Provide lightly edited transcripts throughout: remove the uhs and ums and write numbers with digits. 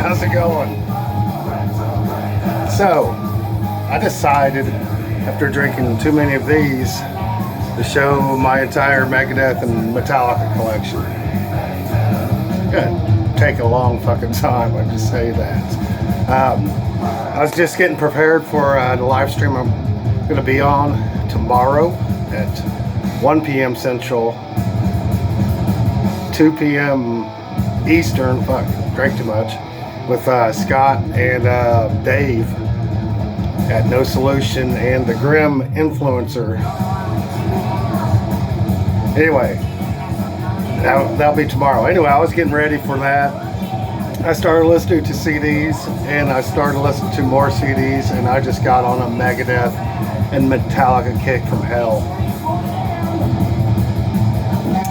How's it going? So, I decided, after drinking too many of these, to show my entire Megadeth and Metallica collection. Gonna take a long fucking time, I just say that. I was just getting prepared for the live stream I'm gonna be on tomorrow at 1 p.m. Central, 2 p.m. Eastern. Fuck, drank too much. With Scott and Dave at No Solution and the Grim Influencer. Anyway, that'll be tomorrow. Anyway, I was getting ready for that. I started listening to CDs and I started listening to more CDs, and I just got on a Megadeth and Metallica kick from hell.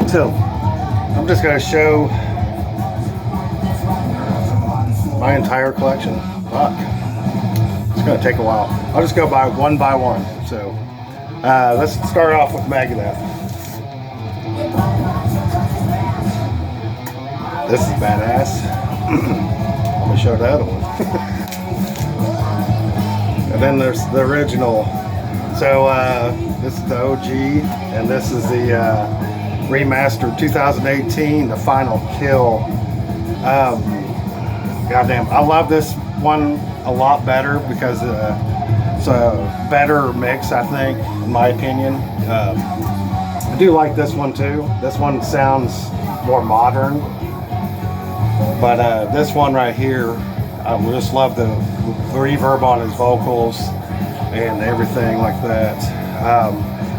So, I'm just going to show my entire collection. Fuck. It's going to take a while. I'll just go by one. So, let's start off with Megadeth. This is badass. I'm going to show the other one. And then there's the original. So, this is the OG, and this is the remastered 2018, The Final Kill. Goddamn, I love this one a lot better because it's a better mix, I think, in my opinion. I do like this one too. This one sounds more modern, but this one right here, I just love the reverb on his vocals and everything like that.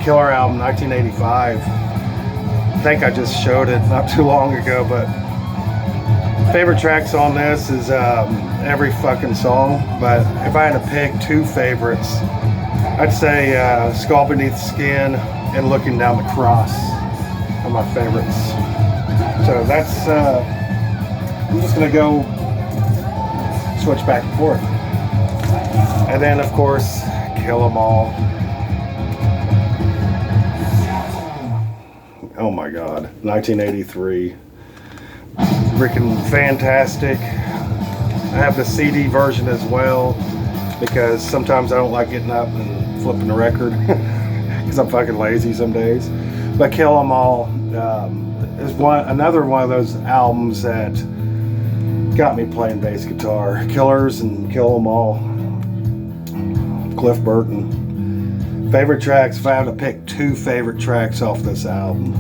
Killer album, 1985. I think I just showed it not too long ago, but favorite tracks on this is every fucking song. But if I had to pick two favorites, I'd say Skull Beneath Skin and Looking Down the Cross are my favorites. So that's, I'm just gonna go switch back and forth. And then of course, Kill 'Em All. Oh my God, 1983. Freaking fantastic. I have the CD version as well because sometimes I don't like getting up and flipping the record because I'm fucking lazy some days. But Kill 'Em All is another one of those albums that got me playing bass guitar. Killers and Kill 'Em All. Cliff Burton. Favorite tracks, if I had to pick two favorite tracks off this album,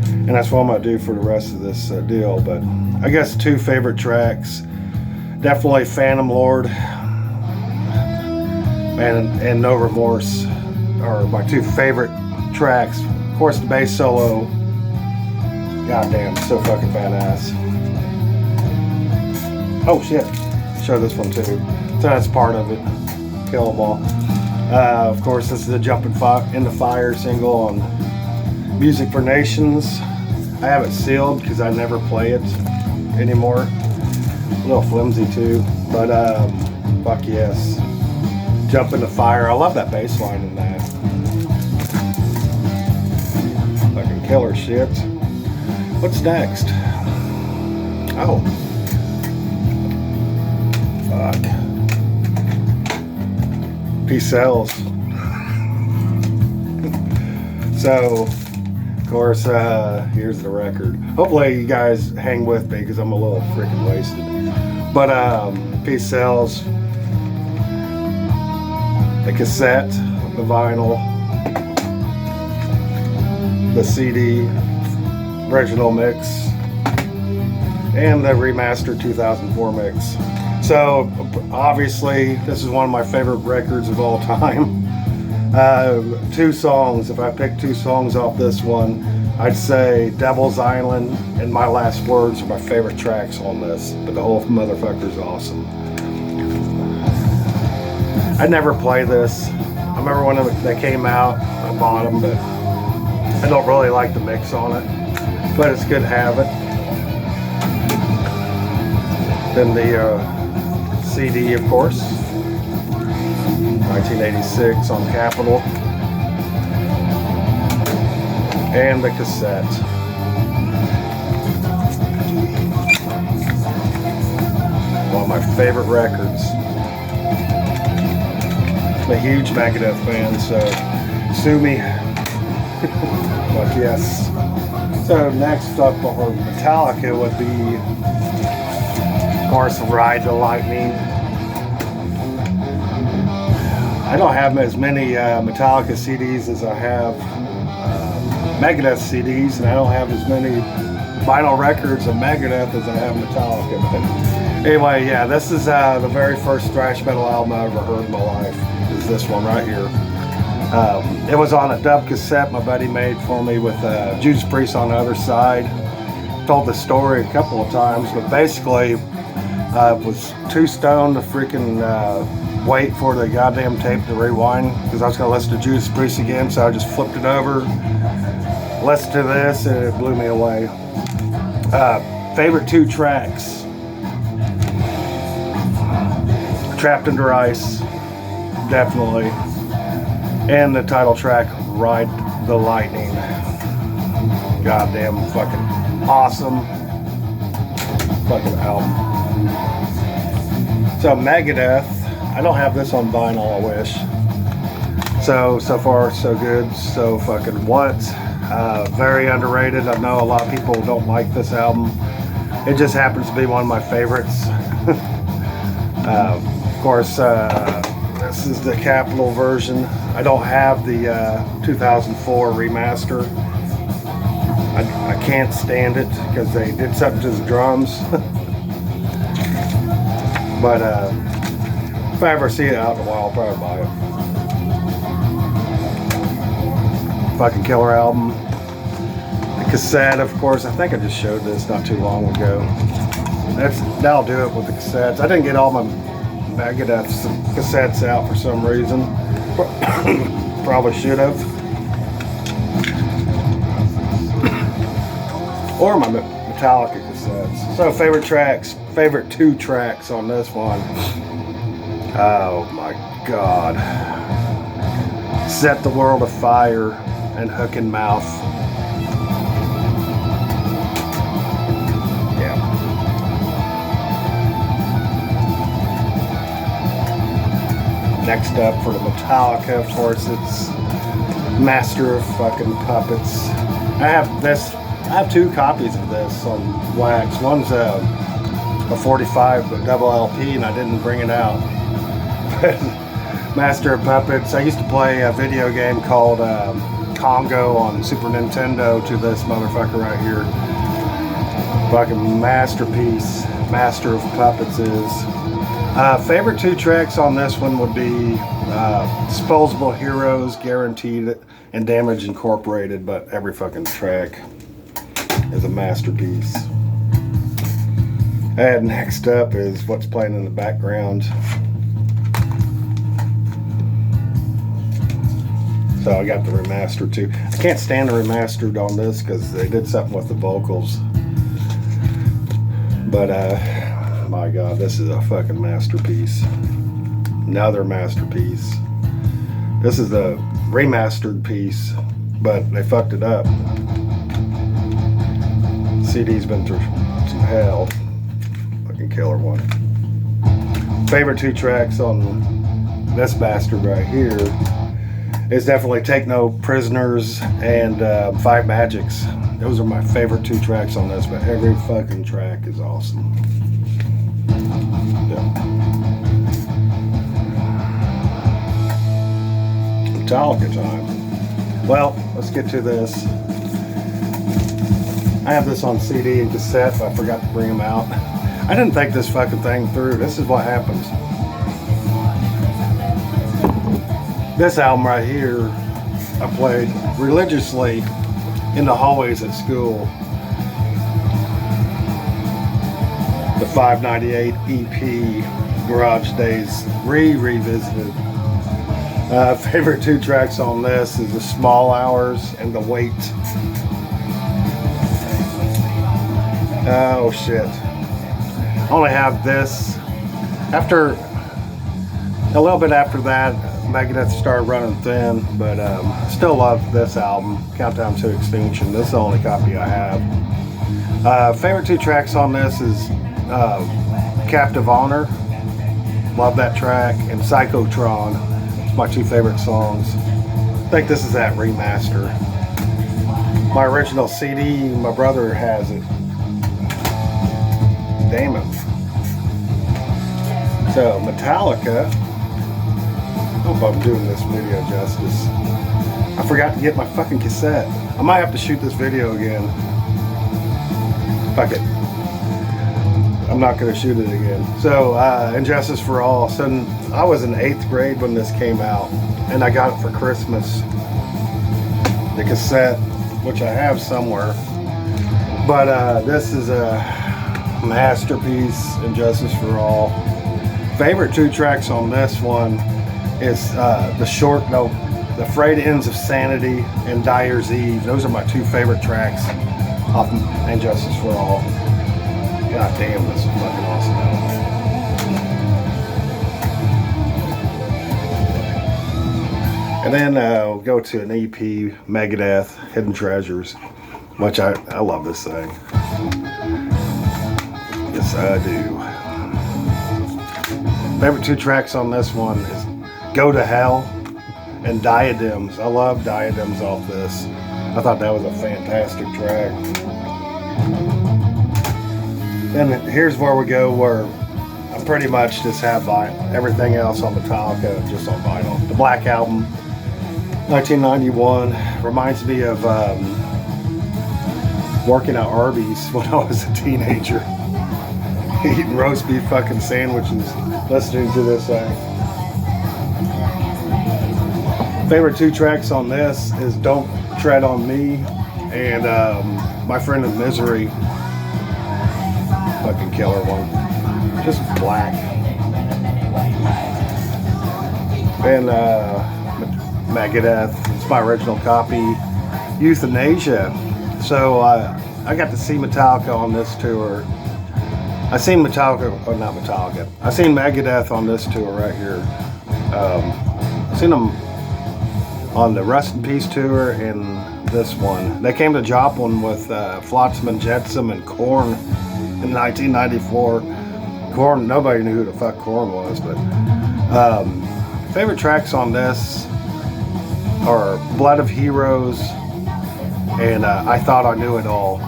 and that's what I'm going to do for the rest of this deal, but I guess two favorite tracks, definitely Phantom Lord and No Remorse are my two favorite tracks. Of course, the bass solo, goddamn, so fucking badass. Oh shit, show this one too. So that's part of it. Kill 'Em All. Of course, this is the Jump in the Fire single on Music for Nations. I have it sealed because I never play it anymore. A little flimsy too, but fuck yes. Jump in the Fire. I love that bass line in that. Fucking killer shit. What's next? Oh. Fuck. Peace Sells. So, of course, here's the record. Hopefully you guys hang with me because I'm a little freaking wasted. But Peace Sells, the cassette, the vinyl, the CD, original mix, and the remastered 2004 mix. So obviously this is one of my favorite records of all time. Two songs, if I pick two songs off this one, I'd say Devil's Island and My Last Words are my favorite tracks on this, but the whole motherfucker's awesome. I never play this. I remember when they came out, I bought them, but I don't really like the mix on it, but it's good to have it. Then the CD, of course, 1986 on Capitol, and the cassette. one of my favorite records. I'm a huge Megadeth fan, so sue me. But yes. So next up for Metallica would be, of course, Ride the Lightning. I don't have as many Metallica CDs as I have Megadeth CDs, and I don't have as many vinyl records of Megadeth as I have Metallica. But anyway, yeah, this is the very first thrash metal album I ever heard in my life. Is this one right here. It was on a dub cassette my buddy made for me with Judas Priest on the other side. Told the story a couple of times, but basically I was too stoned to freaking wait for the goddamn tape to rewind because I was going to listen to Judas Priest again, so I just flipped it over, listened to this, and it blew me away. Favorite 2 tracks: Trapped Under Ice, definitely, and the title track, Ride the Lightning. Goddamn fucking awesome fucking album. So Megadeth, I don't have this on vinyl, I wish. So far so good, so fucking what? Very underrated. I know a lot of people don't like this album. It just happens to be one of my favorites. Of course, this is the Capitol version. I don't have the 2004 remaster. I can't stand it because they did something to the drums. But if I ever see it out in a while, I'll probably buy it. Fucking killer album. The cassette, of course. I think I just showed this not too long ago. That'll do it with the cassettes. I didn't get all my Megadeth cassettes out for some reason. Probably should have. Or my Metallica cassettes. So favorite tracks. Favorite 2 tracks on this one. Oh my God. Set the World Afire and Hook and Mouth. Yeah. Next up for the Metallica, of course, it's Master of fucking Puppets. I have 2 copies of this on wax. One's a 45 double LP, and I didn't bring it out. Master of Puppets. I used to play a video game called Congo on Super Nintendo to this motherfucker right here. Fucking masterpiece. Master of Puppets is. Favorite 2 tracks on this one would be Disposable Heroes, Guaranteed, and Damage Incorporated, but every fucking track is a masterpiece. And next up is what's playing in the background. So I got the remastered too. I can't stand the remastered on this because they did something with the vocals. But my God, this is a fucking masterpiece. Another masterpiece. This is the remastered piece, but they fucked it up. CD's been through some hell. Fucking killer one. Favorite 2 tracks on this bastard right here is definitely Take No Prisoners and 5 Magics. Those are my favorite 2 tracks on this, but every fucking track is awesome. Yeah. Metallica time. Well, let's get to this. I have this on CD and cassette, but I forgot to bring them out. I didn't think this fucking thing through. This is what happens. This album right here, I played religiously in the hallways at school. The 598 EP, Garage Days, revisited. Favorite 2 tracks on this is The Small Hours and The Wait. Oh shit. I only have this. After, a little bit after that, Megadeth started running thin, but still love this album, Countdown to Extinction. This is the only copy I have. Favorite 2 tracks on this is Captive Honor, love that track, and Psychotron, my two favorite songs. I think this is that remaster. My original CD, my brother has it. Damn it. So, Metallica. I hope I'm doing this video justice. I forgot to get my fucking cassette. I might have to shoot this video again. Fuck it. I'm not going to shoot it again. So, Injustice for All. So, I was in 8th grade when this came out, and I got it for Christmas. The cassette, which I have somewhere. But this is a masterpiece, Injustice for All. Favorite two tracks on this one is The Frayed Ends of Sanity and Dyer's Eve. Those are my two favorite tracks off Injustice for All. God damn, this is fucking awesome. And then we'll go to an EP, Megadeth, Hidden Treasures, which I love this thing. Yes, I do. Favorite two tracks on this one is Go to Hell and Diadems. I love Diadems off this. I thought that was a fantastic track. Then here's where we go, where I pretty much just have everything else on Metallica just on vinyl. The Black Album, 1991, reminds me of working at Arby's when I was a teenager, eating roast beef fucking sandwiches, listening to this thing. Favorite two tracks on this is Don't Tread on Me and My Friend of Misery. Fucking killer one. Just black. And Megadeth, it's my original copy. Euthanasia. So I got to see Metallica on this tour. I seen Metallica, or not Metallica. I seen Megadeth on this tour right here. I seen them on the Rest in Peace tour and this one. They came to Joplin with Flotsam and Jetsam and Korn in 1994. Korn, nobody knew who the fuck Korn was, but favorite tracks on this are Blood of Heroes and I Thought I Knew It All.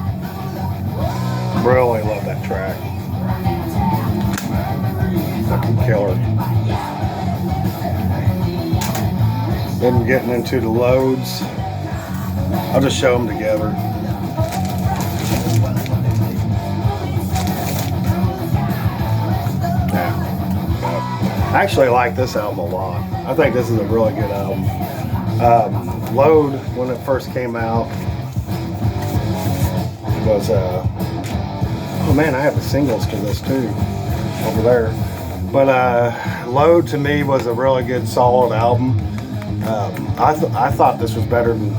Really love that track. Fucking killer. Then getting into the loads. I'll just show them together. Yeah. I actually like this album a lot. I think this is a really good album. Load, when it first came out, it was oh man, I have the singles to this too over there. But Load to me was a really good, solid album. I thought this was better than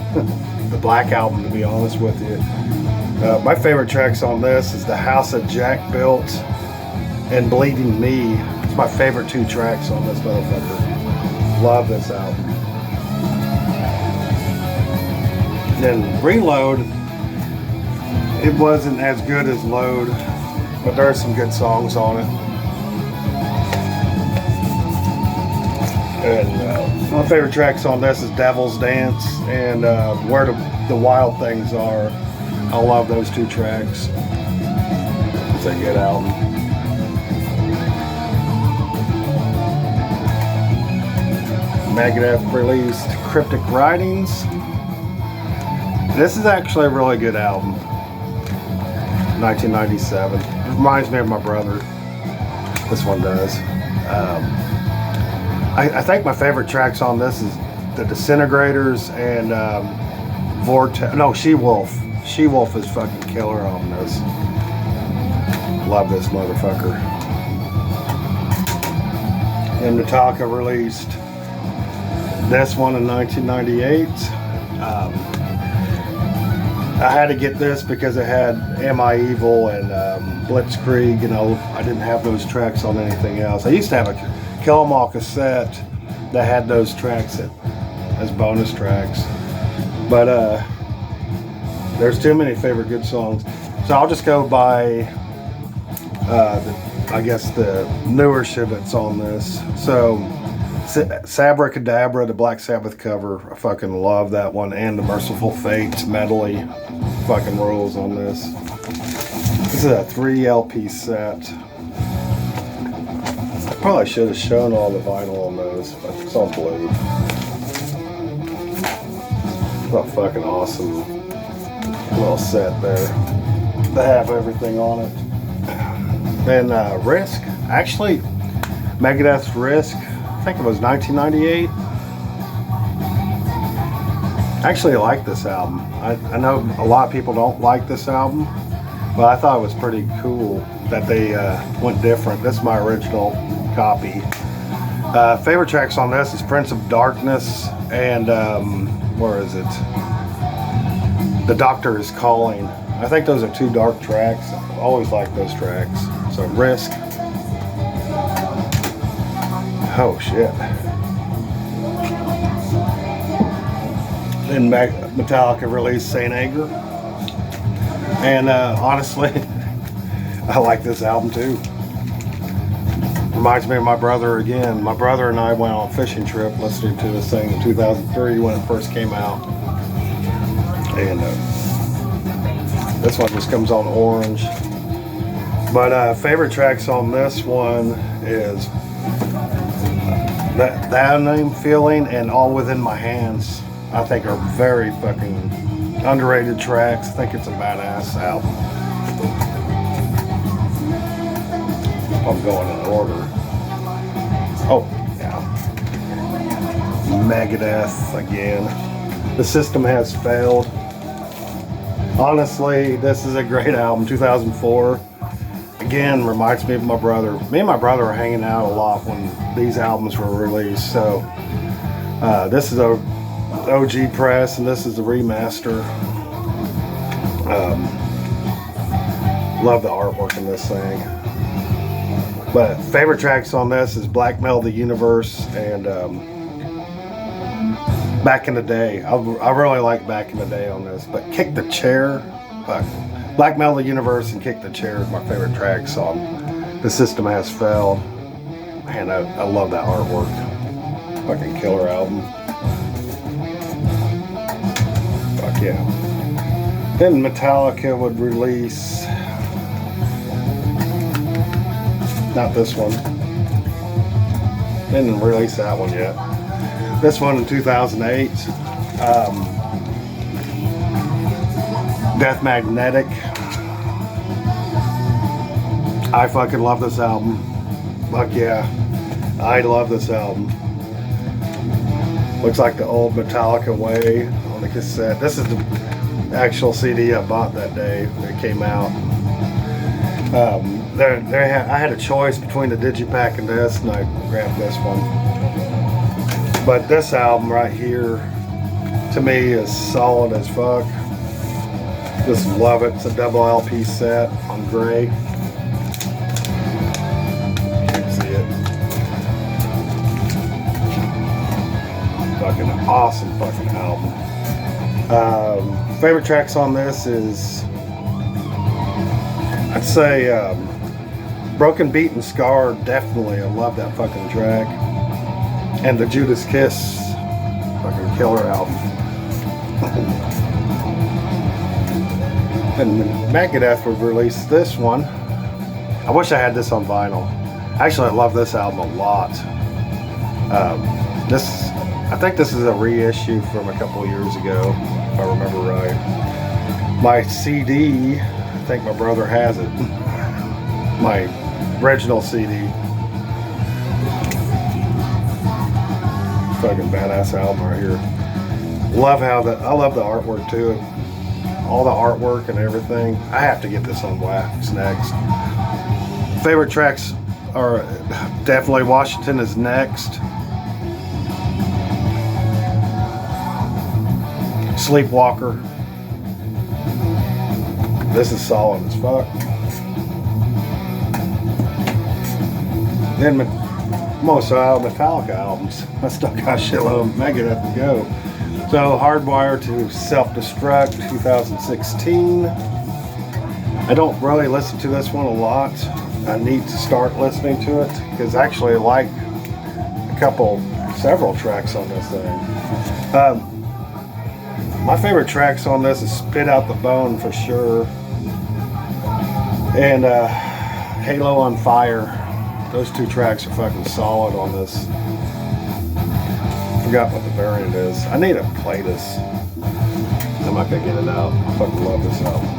the Black Album, to be honest with you. My favorite tracks on this is The House that Jack Built and Bleeding Me. It's my favorite two tracks on this motherfucker. Love this album. Then Reload, it wasn't as good as Load, but there are some good songs on it. And my favorite tracks on this is Devil's Dance and Where the Wild Things Are. I love those two tracks. It's a good album. Megadeth released Cryptic Writings. This is actually a really good album. 1997. It reminds me of my brother. This one does. I think my favorite tracks on this is The Disintegrators and Vortex. No, She-Wolf. She-Wolf is fucking killer on this. Love this motherfucker. And Metallica released this one in 1998. I had to get this because it had Am I Evil and Blitzkrieg. You know, I didn't have those tracks on anything else. I used to have a Kill 'Em All cassette that had those tracks as bonus tracks. But there's too many favorite good songs. So I'll just go by I guess the newer shit that's on this. So Sabracadabra, the Black Sabbath cover, I fucking love that one, and the Merciful Fate medley fucking rules on this. This is a 3 LP set. I probably should have shown all the vinyl on those, but it's all blue. What a fucking awesome little set there. They have everything on it. Then Risk, actually, Megadeth's Risk, I think it was 1998. Actually, I like this album. I know a lot of people don't like this album, but I thought it was pretty cool that they went different. This is my original copy. Favorite tracks on this is Prince of Darkness and where is it? The Doctor is Calling. I think those are 2 dark tracks. I always like those tracks. So Risk. Oh shit. Then Metallica released Saint Anger. And honestly, I like this album too. Reminds me of my brother again. My brother and I went on a fishing trip listening to this thing in 2003 when it first came out. And this one just comes on orange. But favorite tracks on this one is that Name Feeling and All Within My Hands. I think are very fucking underrated tracks. I think it's a badass album. I'm going in order. Oh, yeah. Megadeth again. The System Has Failed. Honestly, this is a great album. 2004. Again, reminds me of my brother. Me and my brother were hanging out a lot when these albums were released. So this is a OG press, and this is the remaster. Love the artwork in this thing. But favorite tracks on this is Blackmail the Universe and Back in the Day. I really like Back in the Day on this. But Kick the Chair, Blackmail the Universe and Kick the Chair is my favorite tracks on The System Has Failed. Man, I love that artwork. Fucking killer album. Fuck yeah. Then Metallica would release, not this one. Didn't release that one yet. This one in 2008. Death Magnetic. I fucking love this album. Fuck yeah. I love this album. Looks like the old Metallica way on the cassette. This is the actual CD I bought that day when it came out. I had a choice between the Digipack and this, and I grabbed this one. But this album right here, to me, is solid as fuck. Just love it. It's a double LP set on gray. Can't see it. Fucking awesome fucking album. Favorite tracks on this is, I'd say Broken Beat and Scar, definitely. I love that fucking track. And the Judas Kiss, fucking killer album. And Megadeth would release this one. I wish I had this on vinyl. Actually, I love this album a lot. I think this is a reissue from a couple of years ago, if I remember right. My CD, I think my brother has it. My original CD. Fucking badass album right here. I love the artwork too. All the artwork and everything. I have to get this on wax next. Favorite tracks are definitely Washington Is Next. Sleepwalker. This is solid as fuck. Then most Metallica albums. I still got a shitload of Megadeth to go. So Hardwire to Self-Destruct 2016. I don't really listen to this one a lot. I need to start listening to it, because actually I like several tracks on this thing. My favorite tracks on this is Spit Out the Bone for sure, and Halo on Fire. Those two tracks are fucking solid on this. Forgot what the variant is. I need to play this. I'm not gonna get it out. I fucking love this album.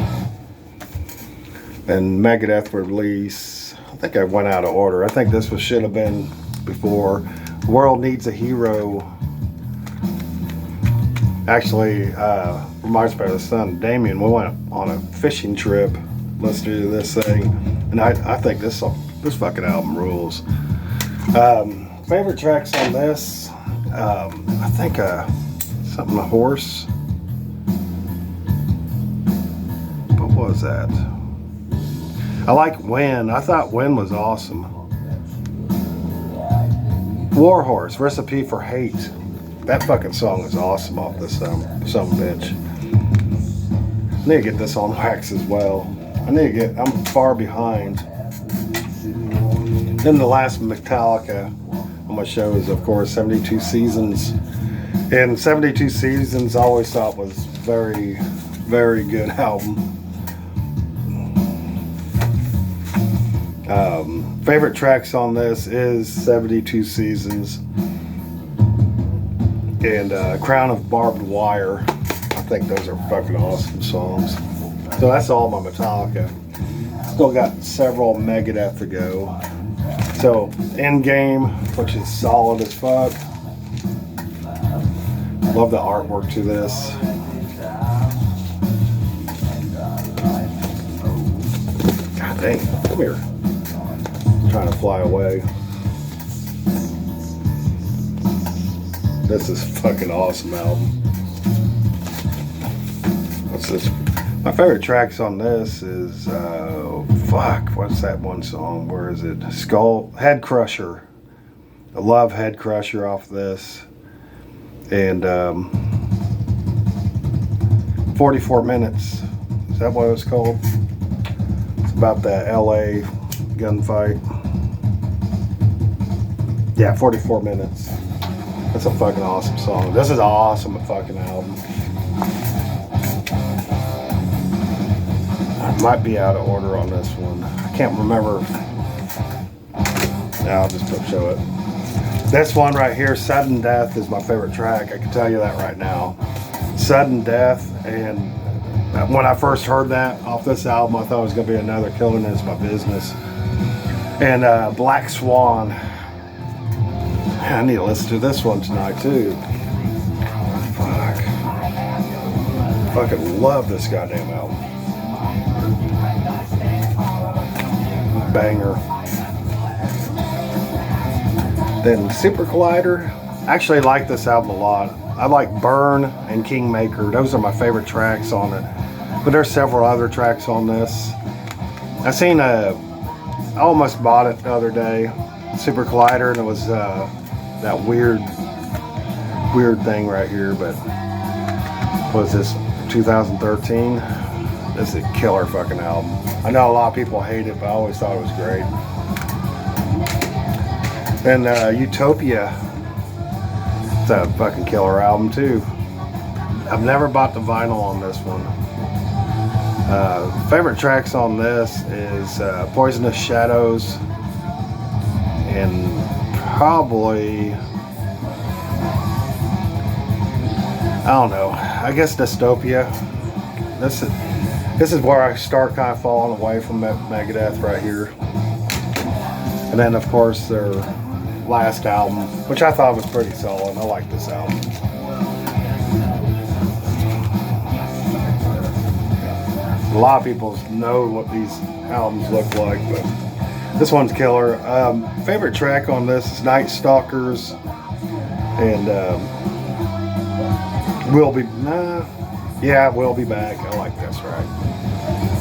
And Megadeth release, I think I went out of order. I think this should have been before. World Needs a Hero. Actually, reminds me of the son, Damien. We went on a fishing trip listening to this thing, and I think this fucking album rules. Favorite tracks on this, I think something a horse. What was that? I like When. I thought When was awesome. Warhorse, Recipe for Hate. That fucking song is awesome off this some bitch. I need to get this on wax as well. I'm far behind. Then the last Metallica on my show is, of course, 72 Seasons. And 72 Seasons I always thought was very, very good album. Favorite tracks on this is 72 Seasons and Crown of Barbed Wire. I think those are fucking awesome songs. So that's all my Metallica. Still got several Megadeth to go. So Endgame, which is solid as fuck. Love the artwork to this. God dang, come here. Trying to fly away. This is a fucking awesome album. What's this? My favorite tracks on this is what's that one song? Where is it? Head Crusher. I love Head Crusher off this. And 44 Minutes. Is that what it's called? It's about the LA gunfight. Yeah, 44 Minutes. That's a fucking awesome song. This is an awesome fucking album. I might be out of order on this one. I can't remember. I'll just show it. This one right here, Sudden Death, is my favorite track. I can tell you that right now. Sudden Death, and when I first heard that off this album, I thought it was going to be another Killing Is My Business. And Black Swan. I need to listen to this one tonight too. Fuck. Fucking love this goddamn album. Banger. Then Super Collider. I actually like this album a lot. I like Burn and Kingmaker. Those are my favorite tracks on it. But there's several other tracks on this. I almost bought it the other day. Super Collider, and it was that weird thing right here, but what is this, 2013? This is a killer fucking album. I know a lot of people hate it, but I always thought it was great. And Utopia, it's a fucking killer album too. I've never bought the vinyl on this one. Favorite tracks on this is Poisonous Shadows, and probably, I don't know, I guess Dystopia. This is where I start kind of falling away from Megadeth right here. And then of course their last album, which I thought was pretty solid. I like this album. A lot of people know what these albums look like, but this one's killer. Favorite track on this is Night Stalkers, and We'll Be Back. I like this, right?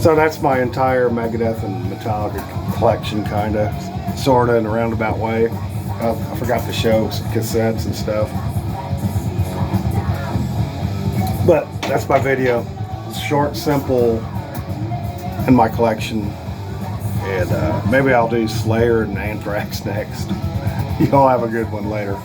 So that's my entire Megadeth and Metallica collection, kind of, sort of, in a roundabout way. I forgot to show some cassettes and stuff. But that's my video. It's short, simple, in my collection. And maybe I'll do Slayer and Anthrax next. Y'all have a good one later.